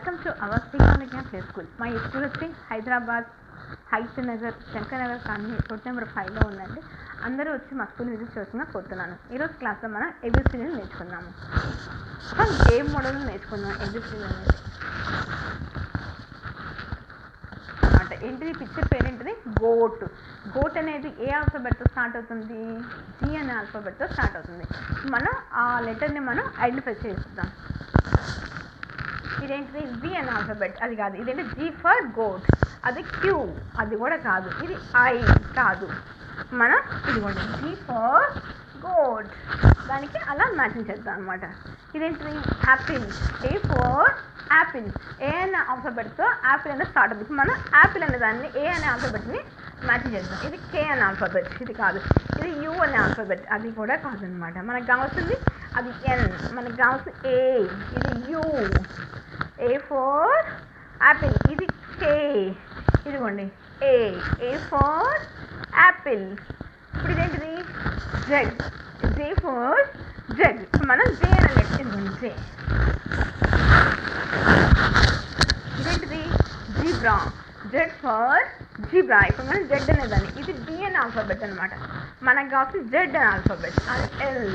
Welcome to our Srikanthajnana play school. మా school వచ్చి హైదరాబాద్ హైత్ నగర్ Shankar Nagar colony road number 5లో ఉందండి. అందరూ వచ్చి మా స్కూల్ విజిట్ చేస్తున్నా కోరుతున్నాను. ఈరోజు క్లాస్లో మనం ఏబిసిడీని నేర్చుకున్నాము. ఒక గేమ్ మోడల్ నేర్చుకున్నాం. ఏబిసిడీ అనేది అనమాట. ఏంటిది పిక్చర్ పేరు ఏంటిది? గోట్. గోట్ అనేది ఏ ఆల్ఫాబెట్తో స్టార్ట్ అవుతుంది? జీ అనే ఆల్ఫాబెట్తో స్టార్ట్ అవుతుంది. మనం ఆ లెటర్ని మనం ఐడెంటిఫై చేస్తాం. ఇదేంటిది? జీ అనే ఆల్ఫాబెట్, అది కాదు. ఇదేంటి? జీ ఫర్ గోట్, అది క్యూ, అది కూడా కాదు. ఇది ఐ కాదు. మనం ఇదిగోండి జీ ఫర్ గోట్, దానికి అలా మ్యాచింగ్ చేద్దాం అనమాట. ఇదేంటిది? Apple. A for apple. A అనే ఆల్ఫాబెట్తో యాపిల్ అనేది స్టార్ట్ అవుతుంది. మనం యాపిల్ అనే దాన్ని ఏ అనే ఆల్ఫాబెట్ని మ్యాచింగ్ చేద్దాం. ఇది కే అనే ఆల్ఫాబెట్, ఇది కాదు. ఇది యూ అనే ఆల్ఫాబెట్, అది కూడా కాదనమాట. మనకు కావాల్సింది అది ఎన్, మనకు కావాల్సింది ఏ, ఇది యూ. ఏ ఫర్ యాపిల్, ఇది కే, ఇదిగోండి ఏ. ఏ ఫర్ యాపిల్. ఇప్పుడు ఇదేంటిది? జెడ్. J for Z. మనం జే అనే లెటర్, ఇదిగోండి జే. ఇదేంటిది? జీబ్రా. Z for zebra. ఇప్పుడు మనం జెడ్ అనేదాన్ని, ఇది డి అనే ఆల్ఫాబెట్ అనమాట. మనకు కావాల్సిన జెడ్ అనే ఆల్ఫాబెట్, అది ఎల్.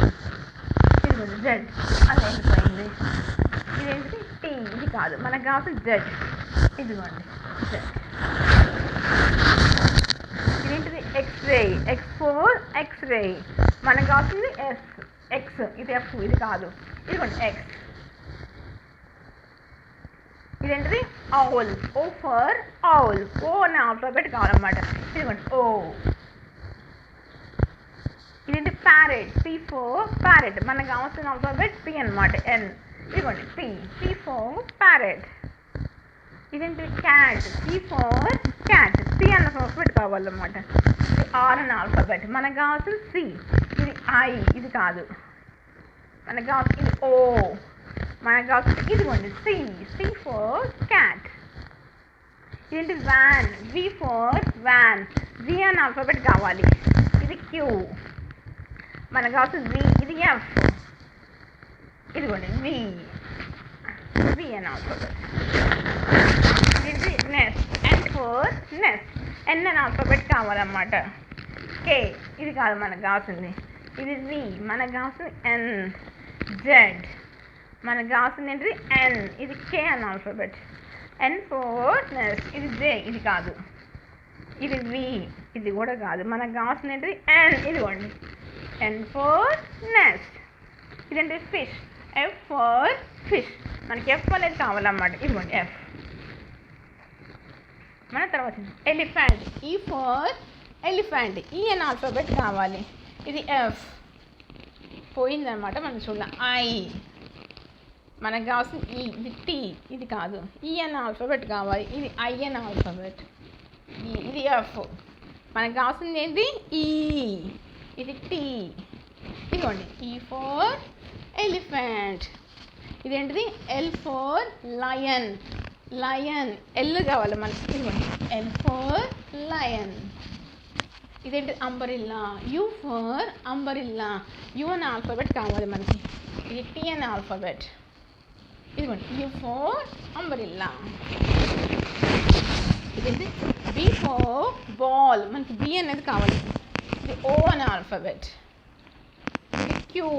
ఇదిగోండి జెడ్, అది వెళ్ళిపోయింది. ఇదేంటిది? టీ, ఇది కాదు. మనకు కావాల్సిన జెడ్, ఇదిగోండి జెడ్. ఇదేంటిది? ఎక్స్రే. X for X ray. మనకు కావాల్సింది ఎస్, ఎక్స్, ఇది ఎఫ్, ఇది కాదు. ఇదిగోండి ఎక్స్. ఇదేంటిది? ఆవుల్. ఓ ఫర్ ఆవుల్. ఓ అనే ఆల్ఫాబెట్ కావాలన్నమాట. ఇదిగోండి ఓ. ఇదేంటి? ప్యారెట్. P for parrot. మనకు కావాల్సిన ఆల్ఫాబెట్ పీ అనమాట, ఎన్. ఇదిగోండి పీ. P for parrot. ఇదేంటి? Cat. P for cat. C అన్న ఆల్ఫాబెట్ కావాలన్నమాట. ఇది ఆర్ అనే ఆల్ఫాబెట్. మనకు కావాల్సిన సి. ఇది ఐ, ఇది కాదు. మనకు కావాల్సింది ఓ. మనకు కావాల్సింది ఇదిగోండి సి. C for cat. ఇదేంటి? Van. V for van. G అనే ఆల్ఫాబెట్ కావాలి. ఇది క్యూ. మనకు కావాల్సింది వి, ఇది ఎఫ్. ఇదిగోండి వి. వి అనే ఆల్ఫాబెట్. ఇది nest. N for nest. N అనే ఆల్ఫాబెట్ కావాలన్నమాట. కే, ఇది కాదు మనకు కావాల్సింది. ఇది వి. మనకు కావాల్సింది ఎన్. జెడ్. మనకు కావాల్సింది ఏంటిది? ఎన్. ఇది కే అనే ఆల్ఫాబెట్. N for NEFT. ఇది జే, ఇది కాదు. ఇది వి, ఇది కూడా కాదు. మనకు కావాల్సింది ఏంటిది? ఎన్. ఇదిగోండి ఎన్ ఫోర్ నెస్ట్. ఇదేంటి? ఫిష్. F four fish. మనకి ఎఫ్ అనేది కావాలన్నమాట. ఇదిగోండి ఎఫ్. మన తర్వాత ఎలిఫెంట్. ఈ ఫోర్ ఎలిఫెంట్. ఈ అనే ఆల్ఫాబెట్ కావాలి. ఇది ఎఫ్, పోయిందనమాట. మనం చూడాలి ఐ. మనకు కావాల్సిన ఈ, ఇది టీ, ఇది కాదు. ఈ అనే ఆల్ఫాబెట్ కావాలి. ఇది ఐ అనే ఆల్ఫాబెట్. ఇది ఎఫ్. మనకు కావాల్సింది ఏంటి? ఈ. ఇది టీ. ఇదిగోండి ఈ ఫోర్ ఎలిఫెంట్. ఇదేంటిది? L for lion. Lion. L కావాలి మనకి. ఇదిగోండి ఎల్ ఫోర్ లయన్. ఇదేంటి? Umbrella. U for umbrella. U అనే ఆల్ఫాబెట్ కావాలి మనకి. ఇది టీ అనే ఆల్ఫాబెట్. ఇదిగోండి యూ ఫోర్ అంబరిల్లా. ఇదేంటి? B for ball. మనకి బి అనేది కావాలి. ఇది ఓ అనే ఆల్ఫాబెట్. ఇది క్యూ.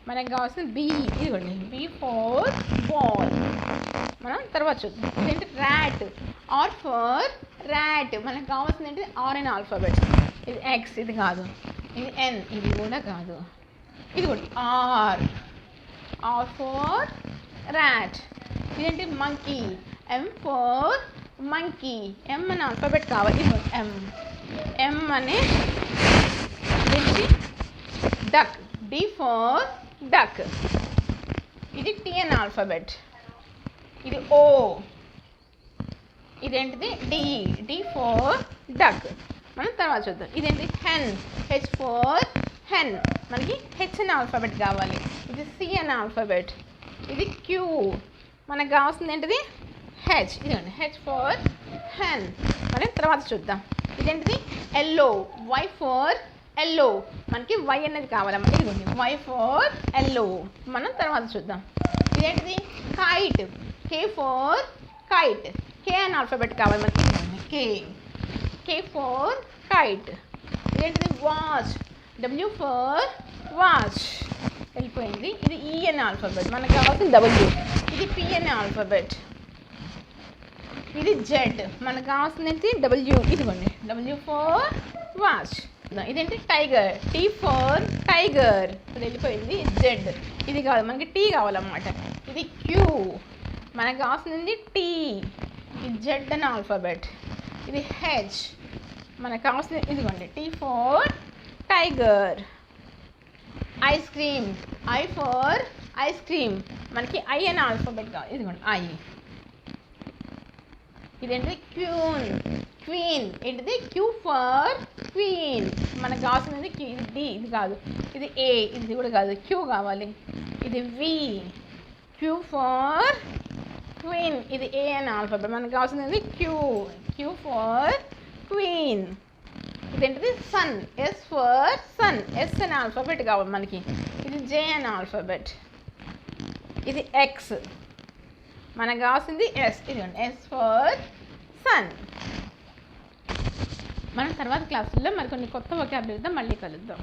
మనకు కావాల్సిన బి. ఇదిగోండి బీ ఫోర్ బాల్. మనం తర్వాత చూద్దాం. ఇదేంటి? ర్యాట్. R for rat. మనకు కావాల్సింది ఏంటి? ఆర్ అనే ఆల్ఫాబెట్. ఇది ఎక్స్, ఇది కాదు. ఇది ఎన్, ఇది కూడా కాదు. ఇది కూడా ఆర్. R for rat. ఇదేంటి? Monkey. M for monkey. M అనే ఆల్ఫాబెట్ కావాలి. ఇది ఎం. ఎం అనే ఇదేంటి? డక్. D for duck. ఇది టీ అనే ఆల్ఫాబెట్. ఇది ఓ. ఇదేంటిది? డి. D for duck. మనం తర్వాత చూద్దాం. ఇదేంటి? హెన్. H for hen. మనకి హెచ్ అనే ఆల్ఫాబెట్ కావాలి. ఇది సి అనే ఆల్ఫాబెట్. ఇది క్యూ. మనకు కావాల్సింది ఏంటిది? హెచ్. ఇదండి హెచ్ ఫోర్ హెన్. మనం తర్వాత చూద్దాం. ఇదేంటిది? ఎల్లో. Y for yellow. మనకి వై అనేది కావాలన్నమాట. ఇదిగోండి వై ఫోర్ ఎల్లో. మనం తర్వాత చూద్దాం. ఇదేంటిది? Kite. K for kite. K అనే ఆల్ఫాబెట్ కావాలి మనకి. K for kite. ఇదేంటిది వాచ్. W for వాచ్ వెళ్ళిపోయింది. ఇది E అనే ఆల్ఫాబెట్, మనకు కావాల్సిన W. ఇది P అనే ఆల్ఫాబెట్, ఇది Z, మనకు కావాల్సింది W. ఇదిగోండి W ఫర్ వాచ్. ఇదేంటి టైగర్, T ఫర్ టైగర్, ఇది వెళ్ళిపోయింది. Z, ఇది కావాలి మనకి, T కావాలన్నమాట. ఇది Q, మనకు కావాల్సింది T, ఇది Z అనే ఆల్ఫాబెట్. ఇది H, మనకు కావాల్సింది ఇదిగోండి T for tiger. Ice cream, I for ice cream, మనకి I అనే ఆల్ఫాబెట్ కావాలి. ఇదిగోండి I. ఇదేంటిది క్వీన్, ఏంటిది Q ఫర్ క్వీన్, మనకు కావాల్సింది Q. ఇది D, ఇది కాదు. ఇది A, ఇది కూడా కాదు, Q కావాలి. ఇది V, Q ఫర్ క్వీన్, ఇది A అనే ఆల్ఫాబెట్, మనకు కావాల్సింది Q ఫర్ క్వీన్. ఇదేంటిది sun, S for sun, S అనే ఆల్ఫాబెట్ కావాలి మనకి. ఇది J అనే ఆల్ఫాబెట్. ఇది X, మనకు కావాల్సింది S, ఇదిగోండి S ఫర్ సన్. మనం తర్వాత క్లాసుల్లో మరికొన్ని కొత్త వొకాబులరీతో మళ్ళీ కలుద్దాం.